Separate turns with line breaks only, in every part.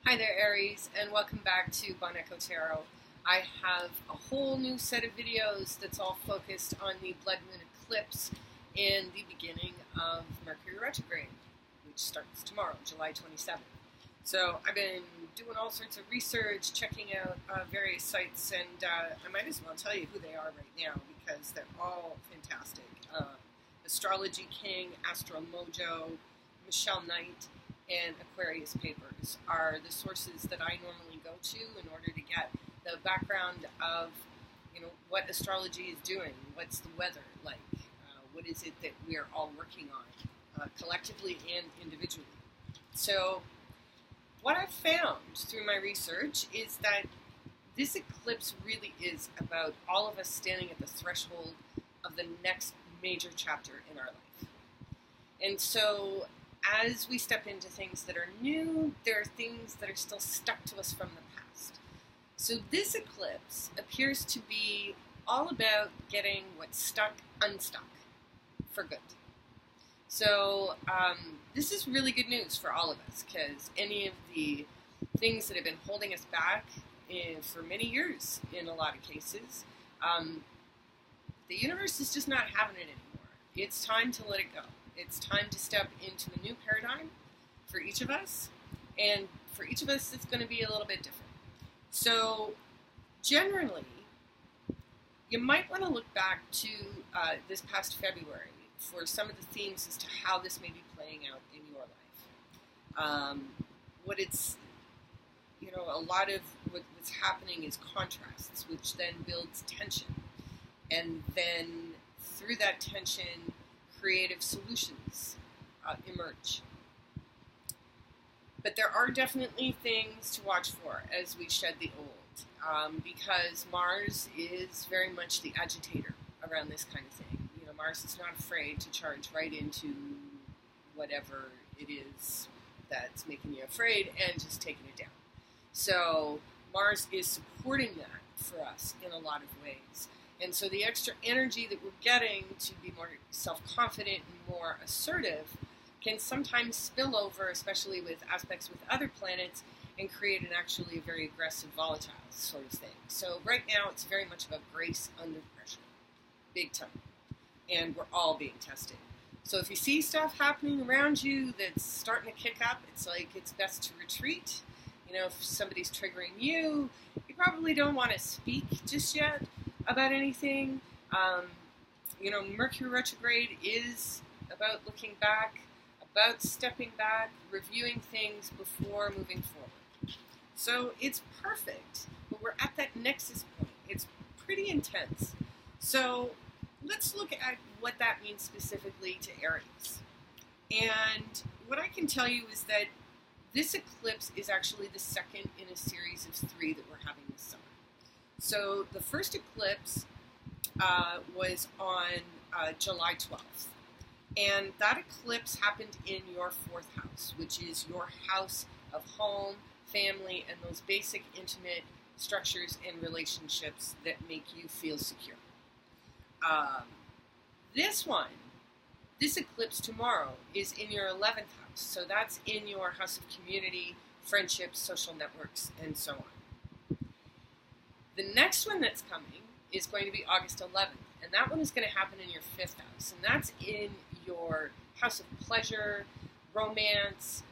Hi there, Aries, and welcome back to Bon Echo Tarot. I have a whole new set of videos that's all focused on the blood moon eclipse in the beginning of Mercury Retrograde, which starts tomorrow, July 27th. So I've been doing all sorts of research, checking out various sites, and I might as well tell you who they are right now because they're all fantastic. Astrology King, Astro Mojo, Michelle Knight, and Aquarius Papers are the sources that I normally go to in order to get the background of, what astrology is doing, what's the weather like, what is it that we're all working on, collectively and individually. So what I've found through my research is that this eclipse really is about all of us standing at the threshold of the next major chapter in our life. And so as we step into things that are new, there are things that are still stuck to us from the past. So this eclipse appears to be all about getting what's stuck unstuck for good. So this is really good news for all of us because any of the things that have been holding us back for many years in a lot of cases, the universe is just not having it anymore. It's time to let it go. It's time to step into a new paradigm for each of us, and for each of us it's going to be a little bit different. So generally, you might want to look back to this past February for some of the themes as to how this may be playing out in your life. A lot of what's happening is contrasts, which then builds tension, and then through that tension, creative solutions emerge. But there are definitely things to watch for as we shed the old, because Mars is very much the agitator around this kind of thing. Mars is not afraid to charge right into whatever it is that's making you afraid and just taking it down. So Mars is supporting that for us in a lot of ways. And so the extra energy that we're getting to be more self-confident and more assertive can sometimes spill over, especially with aspects with other planets, and create an actually very aggressive, volatile sort of thing. So right now it's very much about grace under pressure, big time. And we're all being tested. So if you see stuff happening around you that's starting to kick up, it's like it's best to retreat. If somebody's triggering you, you probably don't want to speak just yet about anything. Mercury Retrograde is about looking back, about stepping back, reviewing things before moving forward. So it's perfect, but we're at that nexus point. It's pretty intense. So let's look at what that means specifically to Aries. And what I can tell you is that this eclipse is actually the second in a series of 3 that we're having this summer. So the first eclipse was on July 12th. And that eclipse happened in your 4th house, which is your house of home, family, and those basic intimate structures and relationships that make you feel secure. This eclipse tomorrow is in your 11th house. So that's in your house of community, friendships, social networks, and so on. The next one that's coming is going to be August 11th, and that one is going to happen in your 5th house, and that's in your house of pleasure, romance,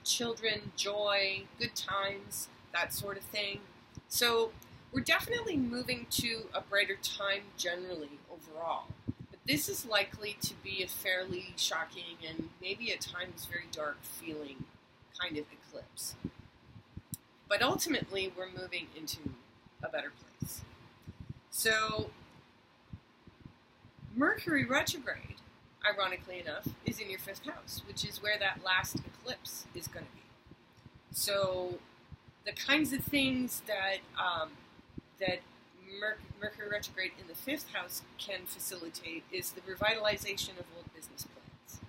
children, joy, good times, that sort of thing. So we're definitely moving to a brighter time generally overall, but this is likely to be a fairly shocking and maybe at times very dark feeling kind of eclipse. But ultimately, we're moving into a better place. So, Mercury Retrograde, ironically enough, is in your 5th house, which is where that last eclipse is going to be. So, the kinds of things that Mercury Retrograde in the 5th house can facilitate is the revitalization of old business plans.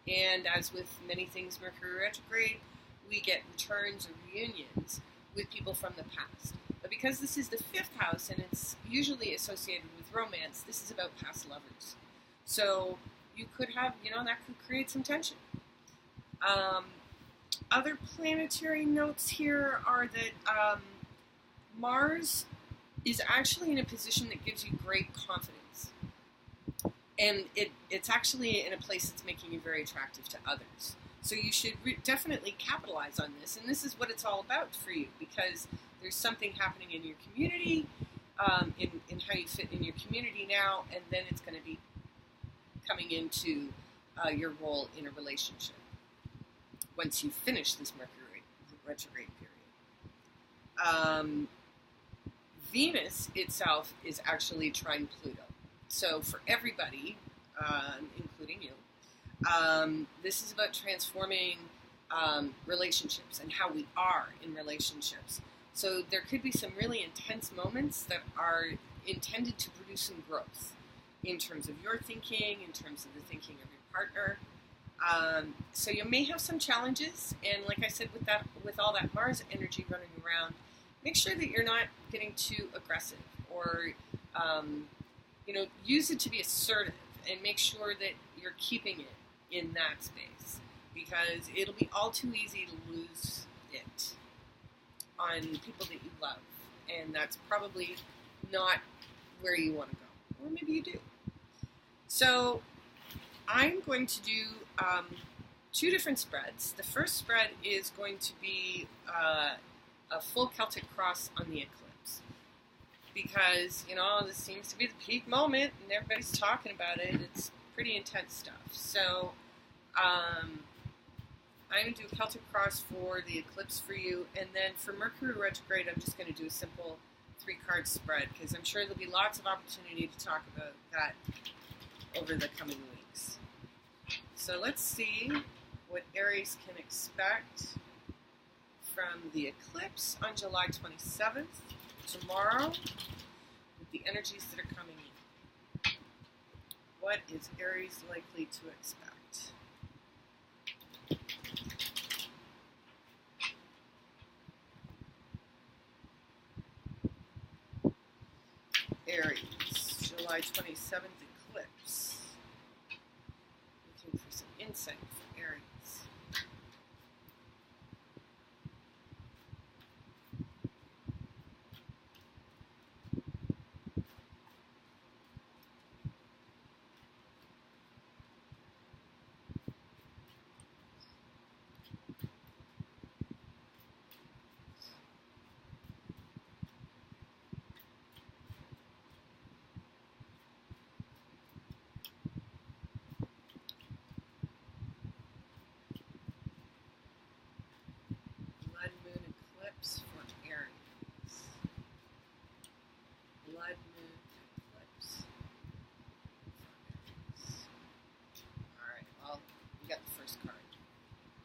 And as with many things Mercury Retrograde, we get returns or reunions with people from the past. But because this is the 5th house and it's usually associated with romance, this is about past lovers. So you could have, that could create some tension. Other planetary notes here are that Mars is actually in a position that gives you great confidence. And it's actually in a place that's making you very attractive to others. So you should definitely capitalize on this. And this is what it's all about for you, because there's something happening in your community, in how you fit in your community now, and then it's going to be coming into your role in a relationship once you finish this Mercury retrograde period. Venus itself is actually trine Pluto. So for everybody, including you, this is about transforming relationships and how we are in relationships. So there could be some really intense moments that are intended to produce some growth in terms of your thinking, in terms of the thinking of your partner. So you may have some challenges, and like I said, with all that Mars energy running around, make sure that you're not getting too aggressive, or use it to be assertive, and make sure that you're keeping it in that space, because it'll be all too easy to lose it on people that you love, and that's probably not where you want to go, or maybe you do. So I'm going to do 2 different spreads. The first spread is going to be a full Celtic cross on the eclipse, because this seems to be the peak moment and everybody's talking about it. It's pretty intense stuff. So I'm going to do a Celtic cross for the eclipse for you, and then for Mercury retrograde I'm just going to do a simple 3-card spread, because I'm sure there'll be lots of opportunity to talk about that over the coming weeks. So let's see what Aries can expect from the eclipse on July 27th, tomorrow, with the energies that are coming in. What is Aries likely to expect? Aries, July 27th eclipse. Looking for some insight for Aries.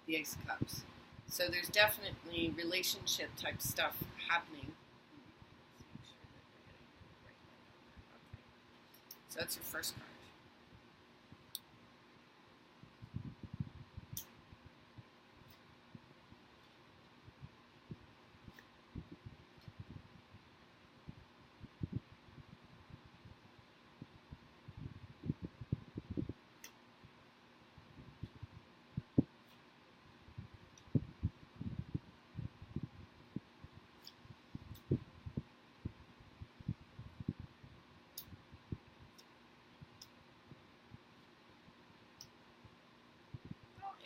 The Ace of Cups. So there's definitely relationship type stuff happening. So that's your first card.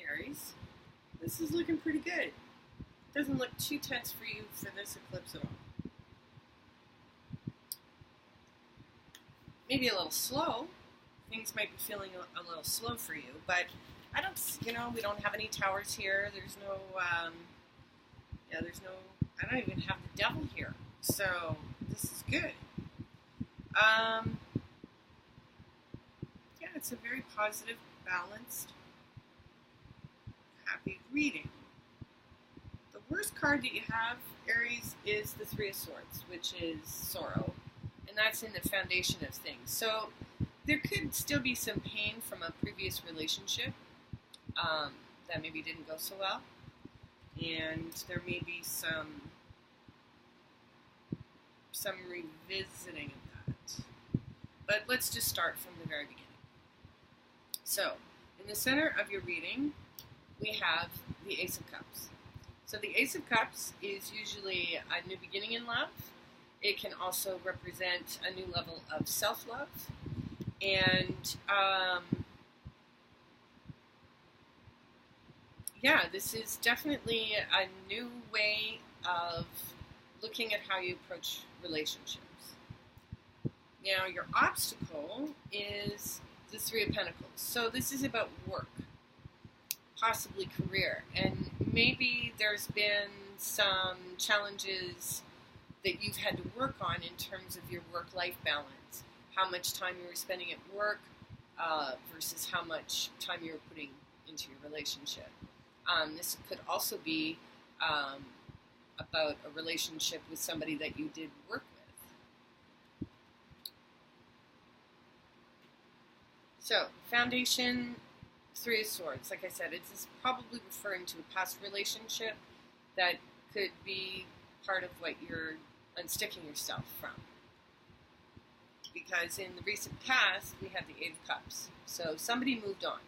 Aries, this is looking pretty good. Doesn't look too tense for you for this eclipse at all. Maybe a little slow. Things might be feeling a little slow for you, but I don't, we don't have any towers here. There's no, I don't even have the devil here. So this is good. Yeah, it's a very positive, balanced, happy reading. The worst card that you have, Aries, is the 3 of Swords, which is sorrow, and that's in the foundation of things. So there could still be some pain from a previous relationship that maybe didn't go so well, and there may be some revisiting of that. But let's just start from the very beginning. So, in the center of your reading, we have the Ace of Cups. So the Ace of Cups is usually a new beginning in love. It can also represent a new level of self-love. And yeah, this is definitely a new way of looking at how you approach relationships. Now, your obstacle is the Three of Pentacles. So this is about work, possibly career. And maybe there's been some challenges that you've had to work on in terms of your work-life balance. How much time you were spending at work versus how much time you were putting into your relationship. This could also be about a relationship with somebody that you did work with. So, foundation, Three of Swords. Like I said, it's probably referring to a past relationship that could be part of what you're unsticking yourself from. Because in the recent past, we had the Eight of Cups. So somebody moved on.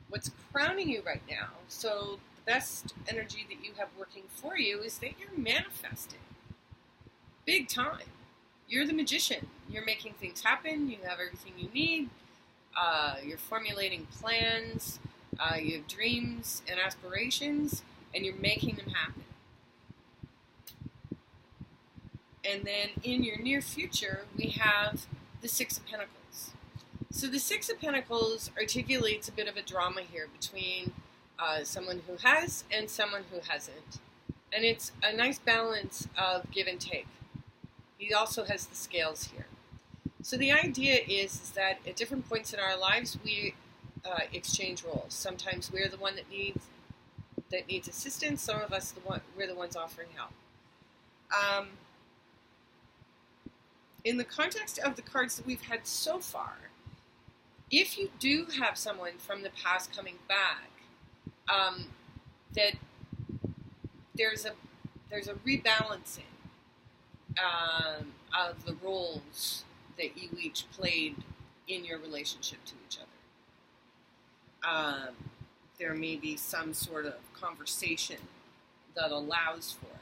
What's crowning you right now, so the best energy that you have working for you is that you're manifesting. Big time. You're the magician. You're making things happen. You have everything you need. You're formulating plans. You have dreams and aspirations, and you're making them happen. And then in your near future, we have the Six of Pentacles. So the Six of Pentacles articulates a bit of a drama here between someone who has and someone who hasn't. And it's a nice balance of give and take. He also has the scales here. So the idea is that at different points in our lives, we exchange roles. Sometimes we're the one that needs assistance. Some of us, we're the ones offering help. In the context of the cards that we've had so far, if you do have someone from the past coming back, that there's a rebalancing of the roles that you each played in your relationship to each other. There may be some sort of conversation that allows for it.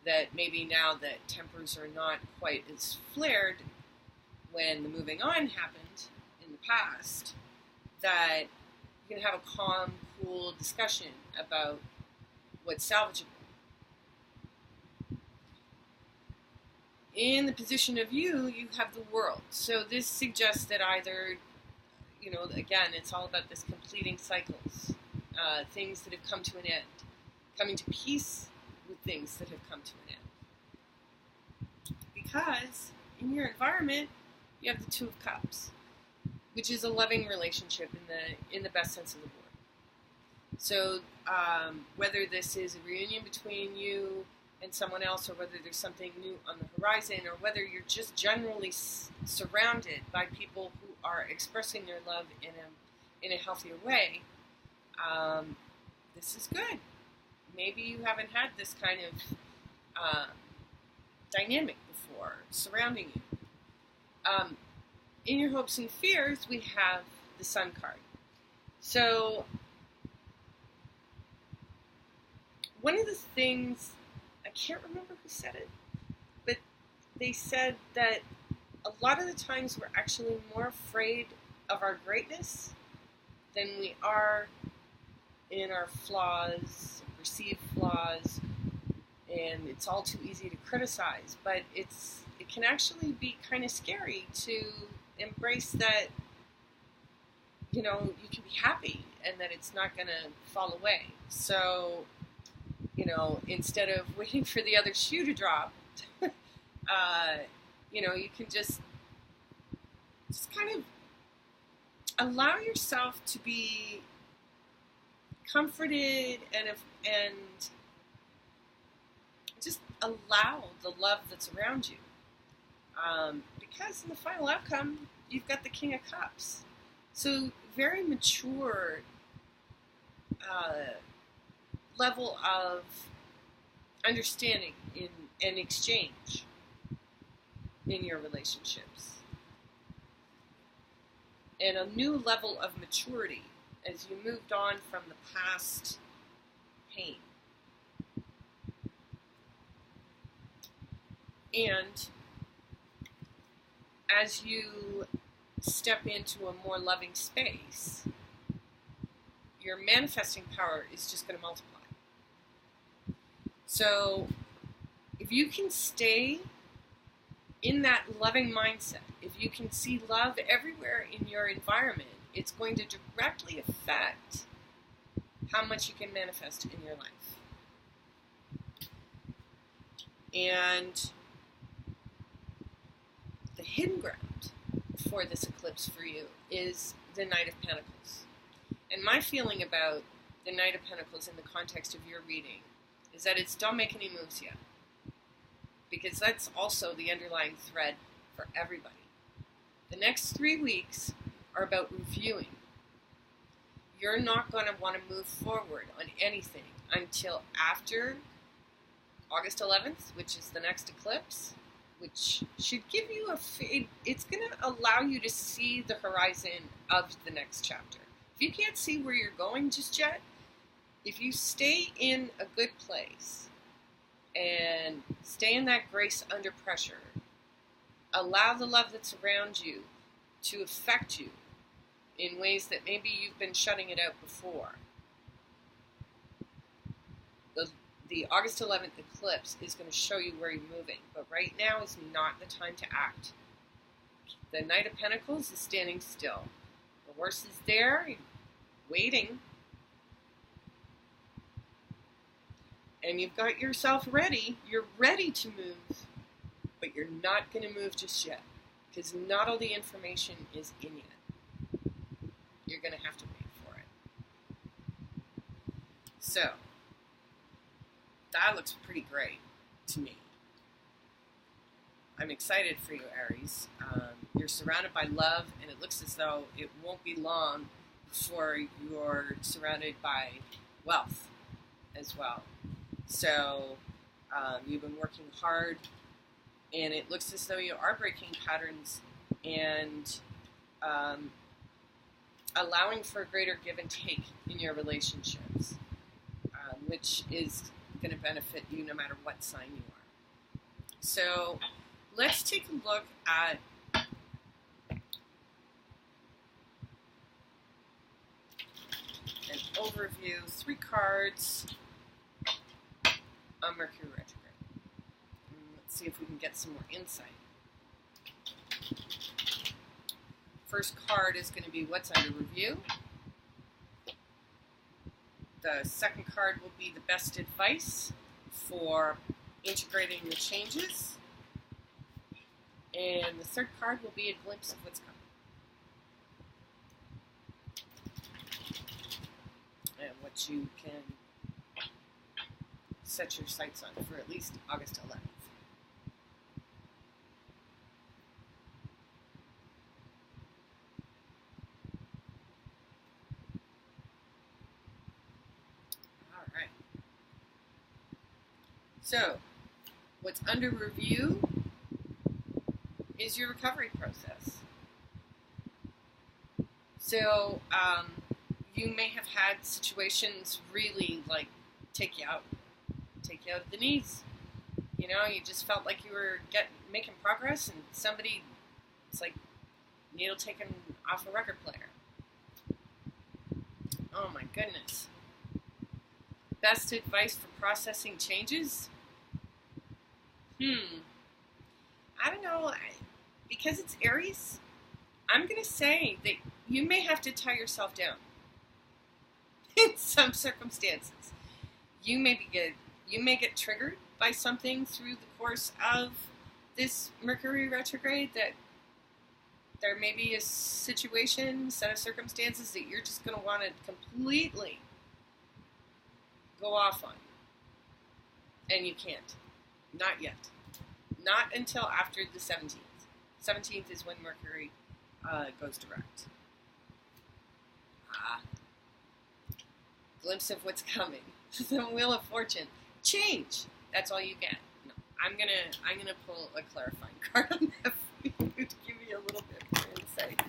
That maybe now that tempers are not quite as flared when the moving on happened in the past, that you can have a calm, cool discussion about what's salvageable. In the position of you have the World. So this suggests that either, again, it's all about this completing cycles, things that have come to an end, coming to peace with things that have come to an end. Because in your environment, you have the Two of Cups, which is a loving relationship in the best sense of the word. So whether this is a reunion between you and someone else, or whether there's something new on the horizon, or whether you're just generally surrounded by people who are expressing their love in a healthier way, this is good. Maybe you haven't had this kind of dynamic before surrounding you. In your hopes and fears, we have the Sun card. So one of the things, I can't remember who said it, but they said that a lot of the times we're actually more afraid of our greatness than we are in our flaws, perceived flaws, and it's all too easy to criticize. But it can actually be kind of scary to embrace that, you can be happy and that it's not going to fall away. So, instead of waiting for the other shoe to drop, you can just kind of allow yourself to be comforted and just allow the love that's around you. Because in the final outcome, you've got the King of Cups. So very mature level of understanding and exchange in your relationships. And a new level of maturity as you moved on from the past pain. And as you step into a more loving space, your manifesting power is just going to multiply. So if you can stay in that loving mindset, if you can see love everywhere in your environment, it's going to directly affect how much you can manifest in your life. And the hidden ground for this eclipse for you is the Knight of Pentacles. And my feeling about the Knight of Pentacles in the context of your reading is that it's don't make any moves yet. Because that's also the underlying thread for everybody. The next 3 weeks are about reviewing. You're not going to want to move forward on anything until after August 11th, which is the next eclipse, which should give you it's going to allow you to see the horizon of the next chapter. If you can't see where you're going just yet, if you stay in a good place and stay in that grace under pressure, allow the love that's around you to affect you in ways that maybe you've been shutting it out before. The August 11th eclipse is going to show you where you're moving, but right now is not the time to act. The Knight of Pentacles is standing still. The horse is there, waiting. And you've got yourself ready. You're ready to move, but you're not going to move just yet, because not all the information is in yet. You're going to have to wait for it. So, that looks pretty great to me. I'm excited for you, Aries. You're surrounded by love, and it looks as though it won't be long before you're surrounded by wealth as well. So, you've been working hard, and it looks as though you are breaking patterns and allowing for a greater give and take in your relationships, which is going to benefit you no matter what sign you are. So let's take a look at an overview, 3 cards on Mercury Retrograde. Let's see if we can get some more insight. First card is going to be what's under review. The second card will be the best advice for integrating the changes. And the third card will be a glimpse of what's coming. And what you can set your sights on for at least August 11th. So, what's under review is your recovery process. So, you may have had situations really like take you out of the knees. You know, you just felt like you were making progress, and it's like needle taken off a record player. Oh my goodness. Best advice for processing changes? I don't know. Because it's Aries, I'm going to say that you may have to tie yourself down in some circumstances. You may get triggered by something through the course of this Mercury retrograde, that there may be a situation, set of circumstances that you're just going to want to completely go off on. And you can't. Not yet. Not until after the 17th. 17th is when Mercury goes direct. Glimpse of what's coming. The Wheel of Fortune. Change. That's all you get. No, I'm gonna pull a clarifying card on that for you to give you a little bit more insight.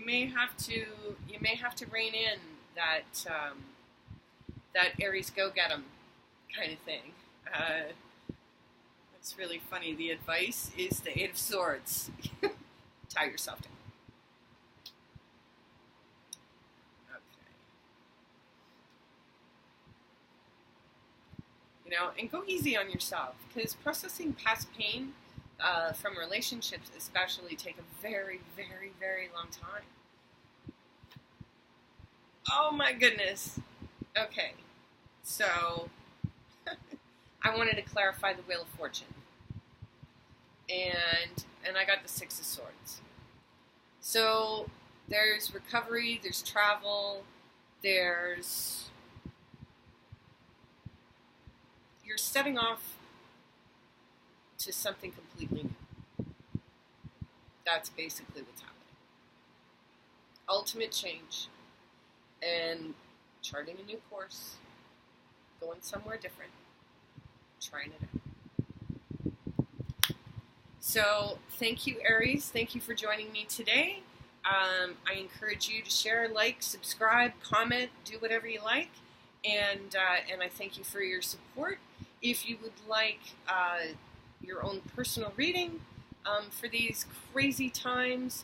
may have to rein in that that Aries go get 'em kind of thing. It's really funny. The advice is the Eight of Swords. Tie yourself down. And go easy on yourself, because processing past pain from relationships especially take a very, very, very long time. Oh my goodness. Okay, so I wanted to clarify the Wheel of Fortune, and I got the Six of Swords. So there's recovery, there's travel, you're setting off to something completely new. That's basically what's happening. Ultimate change and charting a new course, going somewhere different, trying it out. So thank you, Aries. Thank you for joining me today. I encourage you to share, like, subscribe, comment, do whatever you like. And I thank you for your support. If you would like your own personal reading for these crazy times,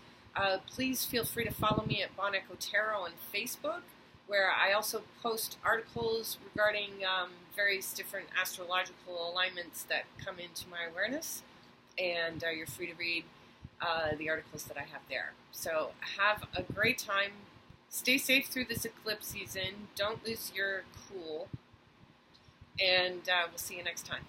please feel free to follow me at Bon Echo Tarot on Facebook, where I also post articles regarding various different astrological alignments that come into my awareness, and you're free to read the articles that I have there. So have a great time. Stay safe through this eclipse season. Don't lose your cool. And we'll see you next time.